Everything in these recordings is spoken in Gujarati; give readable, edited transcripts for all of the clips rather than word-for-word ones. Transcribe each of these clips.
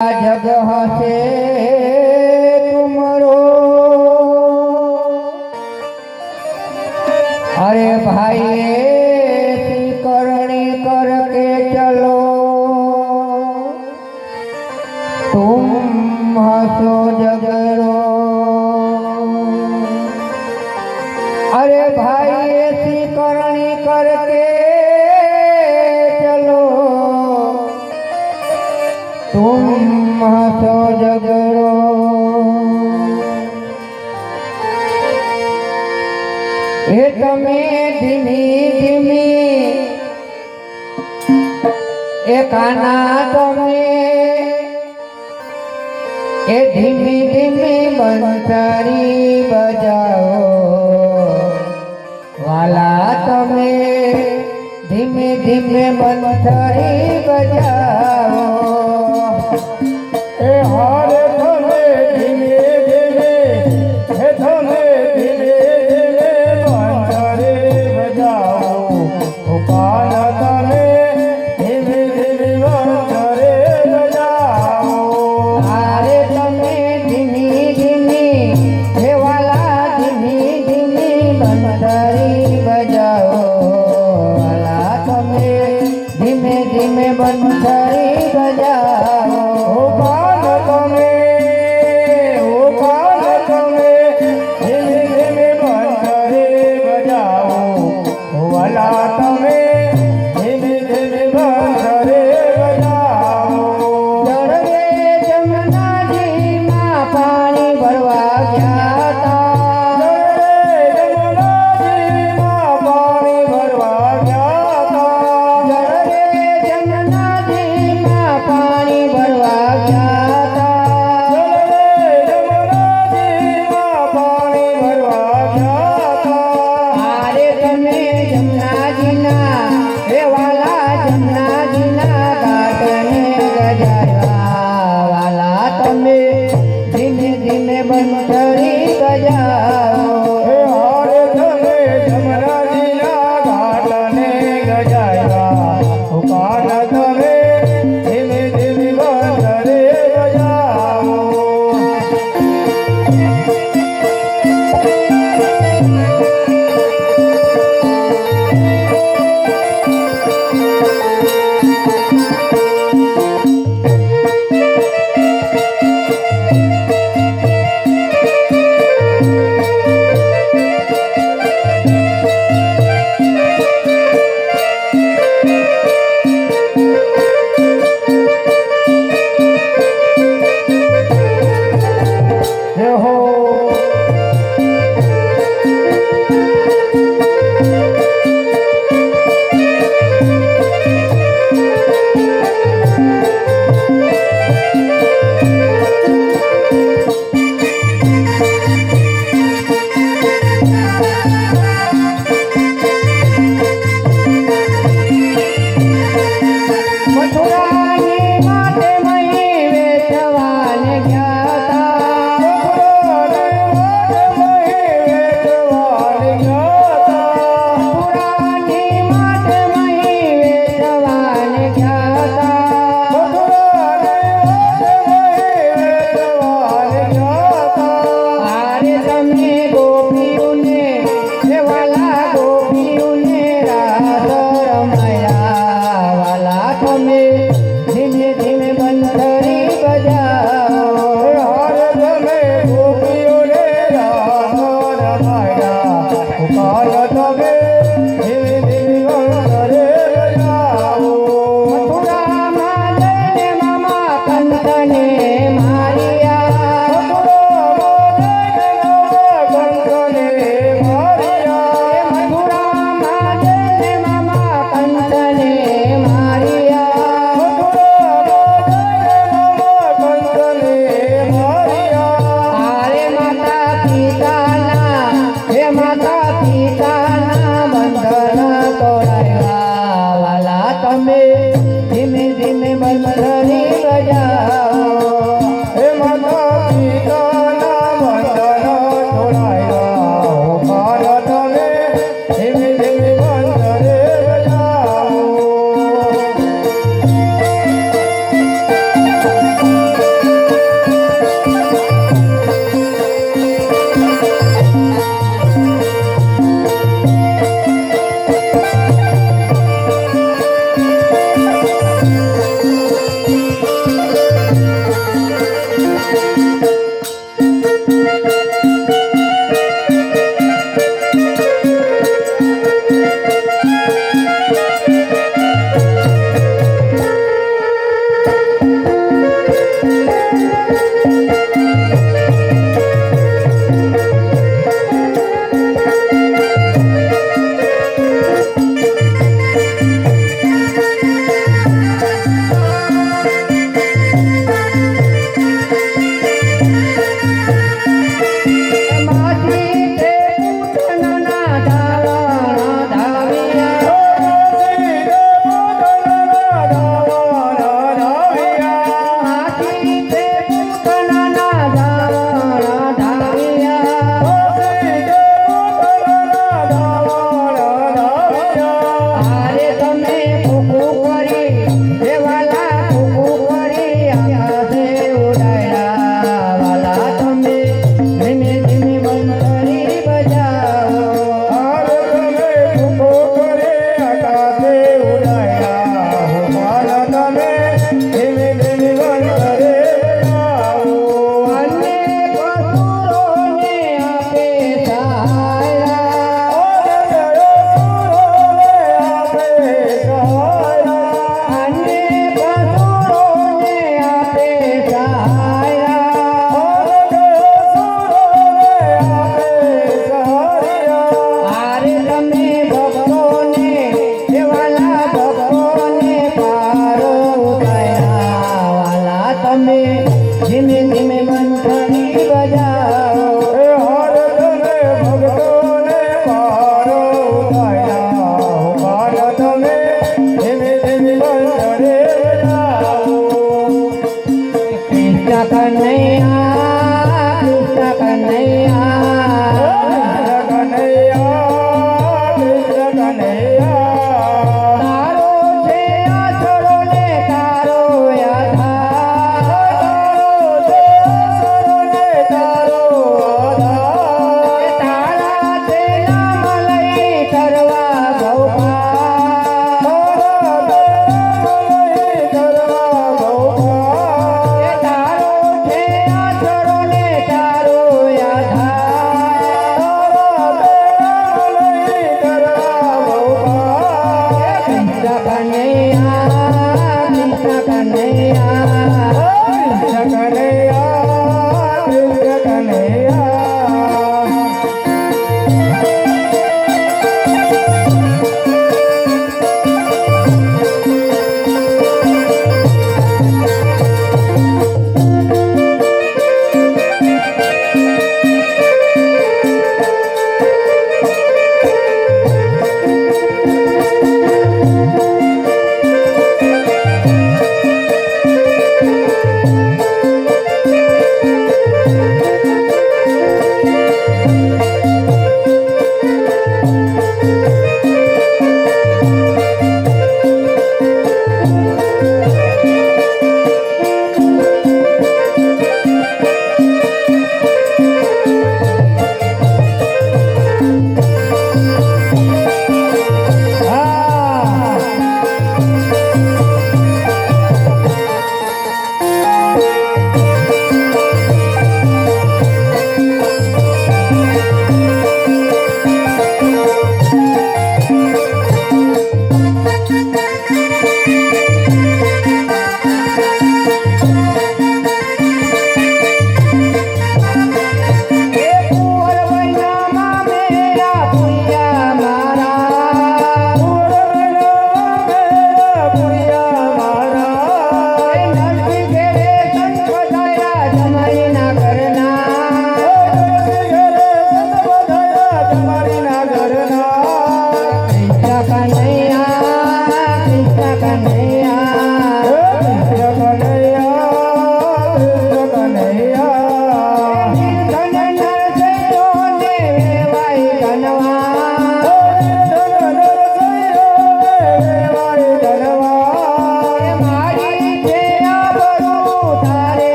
जग हसे तुमरो। अरे भाई ऐसी करनी करके चलो, तुम हंसो जगरो। अरे भाई ऐसी करनी करके चलो, तुम हंसो जगरो। ए तमे धीमी धीमी ए काना तमे ए धीमी धीमी बंसरी बजाओ। वाला तमे धीमे धीमे बंसरी बजाओ। ए हारे थमे धीमे धीमे, हे थमे धीमे धीमे बंसरी बजाओ। ओ कान तमे धीमे धीमे बंसरी बजाओ। अरे तमे धीमी धीमी हे वाला धीमी धीमी बंसरी बजाओ। वाला तमे धीमे धीमे बंसरी बजाओ। ધીમે ધીમે બંધરી બજાવો હે હર તમે ભક્તોને પારો ઉતાર્યા પાર તમે ધીમે ધીમે બંધરે બજાવો કૃષ્ણ કનૈયા કૃષ્ણ કનૈયા તારો છે આછડો ને તારો તારા છે નામ લઈ કરવા તારો છે આછડો ને તારો કૃષ્ણ કનૈયા કૃષ્ણ કનૈયા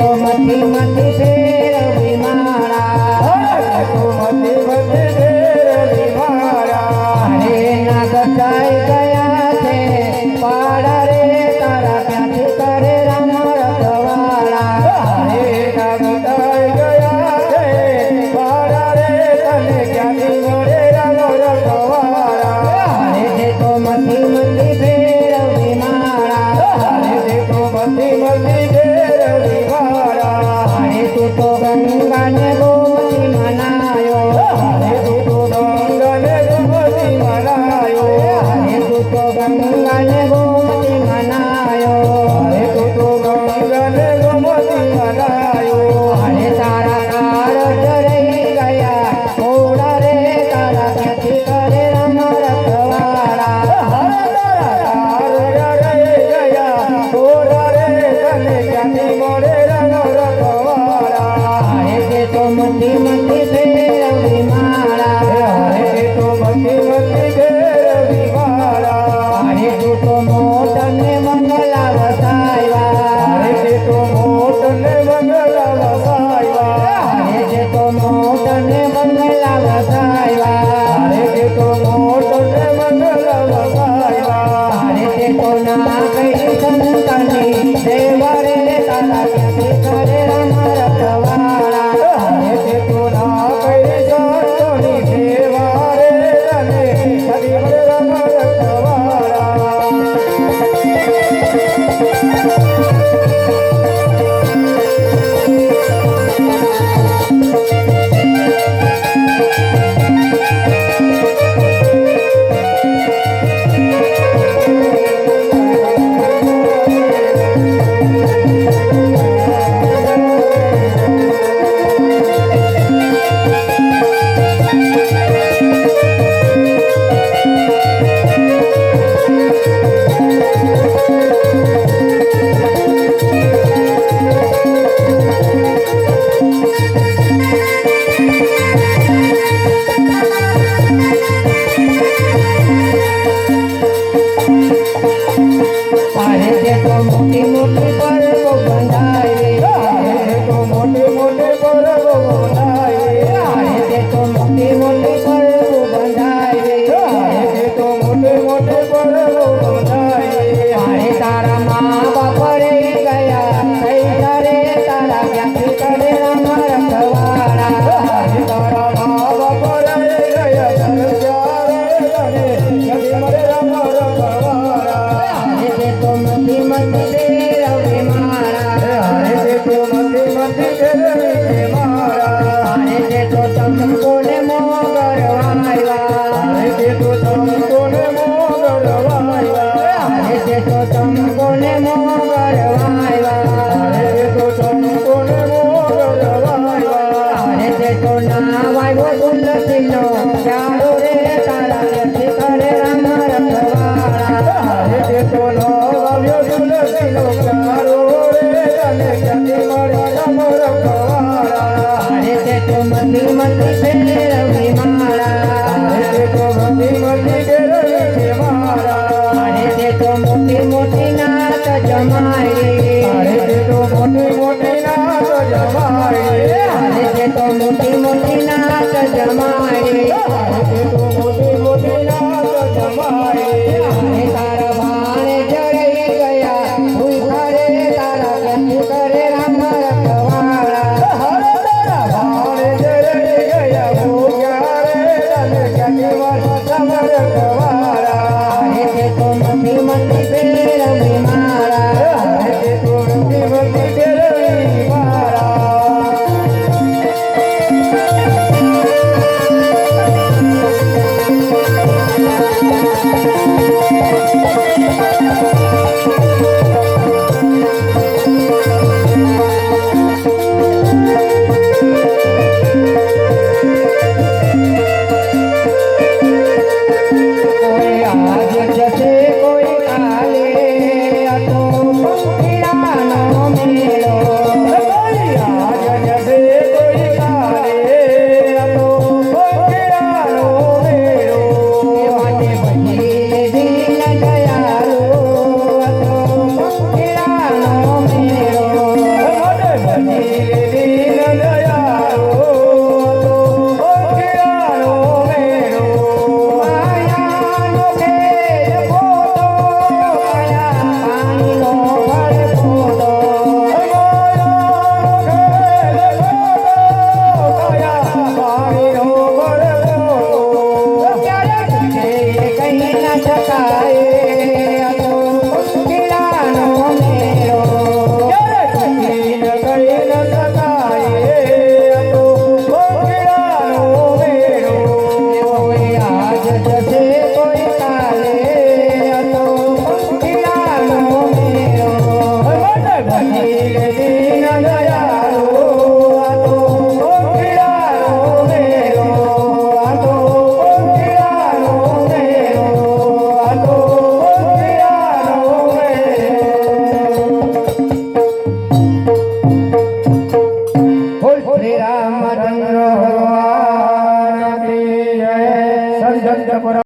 તો મથી મથી ફેરવી માળા મથી મથી ફેરવી માળા અરે ના ગસાઈ ગયા છે પાડા રે તારા ક્યાંથી કરે રામ રખવાળા હરે ના ગતાઈ ગયા છે પાડા રે તને ક્યાંથી મળે રામ રખવાળા અરે તે તો મથી મથી ફેરવી માળા હરે તો મથી મથી ફેરવી માળા અરે તું તો ગંગાને ગોમતી મનાયો હરે તું તો ગંગાને ગોમતી મનાયો અરે તું તો ગંગાને ગોમતી મનાયો હરે તું તો ગંગાને ગોમતી મનાયો અરે તારા કાળ રહી ગયા થોડા રે તારા ક્યાંથી કરે રામ રખવાળા હરે તારા રે ગયા થોડા રે તને ક્યાંથી મળે રામ રખવાળા અરે તે તો મથી મથી ફેરવી માળા હરે તો મથી મથી ફેરવી માળા અરે તું તો મોટને મંગલા વસાવ્યા હરે તે તો મોટ ને મંગલા વસાવ્યા અરે તે તો મોટને મંગલા વસાવ્યા હરે તે તો મોટ ને મંગલા વસાવ્યા અરે તે તો ના કઈ સંતની દેવા રે તારા ક્યાંથી કરે રામ રખવાળા હરે તે તો ના કરી સંતોની સેવા રે તને કદી મળે રામ રખવાળા અરે તે તો મોટી મોટી પર્વો બંધાય હરે તો મોટે મોટે પર્વો બનાય અરે તે તો મોટી મોટી પર્વો બંધાય હરે તે તો મોટે મોટે પર્વો બનાય અરે તારા મા બાપ રહી ગયા પૈસા રે તારા ક્યાંથી કરે રામ રખવાળા હરે તારા મા બાપ રહી ગયા દરજા રે તને કદી મળે રામ રખવાળા અરે તે તો મથી મથી ફેરવી માળા હરે તે તો મથી મથી ફેરવી માળા અરે તે તો ચંપોને મોગર વાયવા હરે તે તો ચંપોને મોગલ વાયવા અરે તે તો ચંપોને મોગર વાયવા હરે તે તો ચંપોને મોગલ વાયવા અરે તે તો ના વાયવો તુલસીનો ચારો રે તારા ક્યાંથી કરે રામ રખવાળા હરે તે તો ન વાવ્યો તુલસીનો ચારો રે તને ક્યાંથી મળે રામ રખવાળા અરે તે તો મથી મથી ફેરવી માળા હરે તે તો મથી મથી ફેરવી માળા અરે તે તો મોટી મોટી નાત જમાય હરે તે તો મોટી મોટી નાત જમાય અરે તે તો મોટી મોટી નાત જમાય હરે તે તો મોટી મોટી નાત જમાય અરે તારા ભાણે જઈ ગયા ભૂખા રે તારા ક્યાંથી કરે રામ રખવાળા હરે તારા ભાણે જઈ ગયા ભૂખ્યા રે તને ક્યાંથી મળે રામ રખવાળા અરે તે તો મથી મથી ફેરવી માળા હરે તે તો મથી મથી ફેરવી માળા પછી દીન દયાળો હતો ઓખિયાનો મેળો માયાનો ખેલ ખોટો, માયા પાણીનો ભડકોડો. ક્યારેક કહી ન શકાય આ તો પીડાનો મેળો. કોઈ આજ જશે કોઈ કાલે આ તો પીડાનો મેળો. શ્રી રામચંદ્ર ભગવાન કી જય.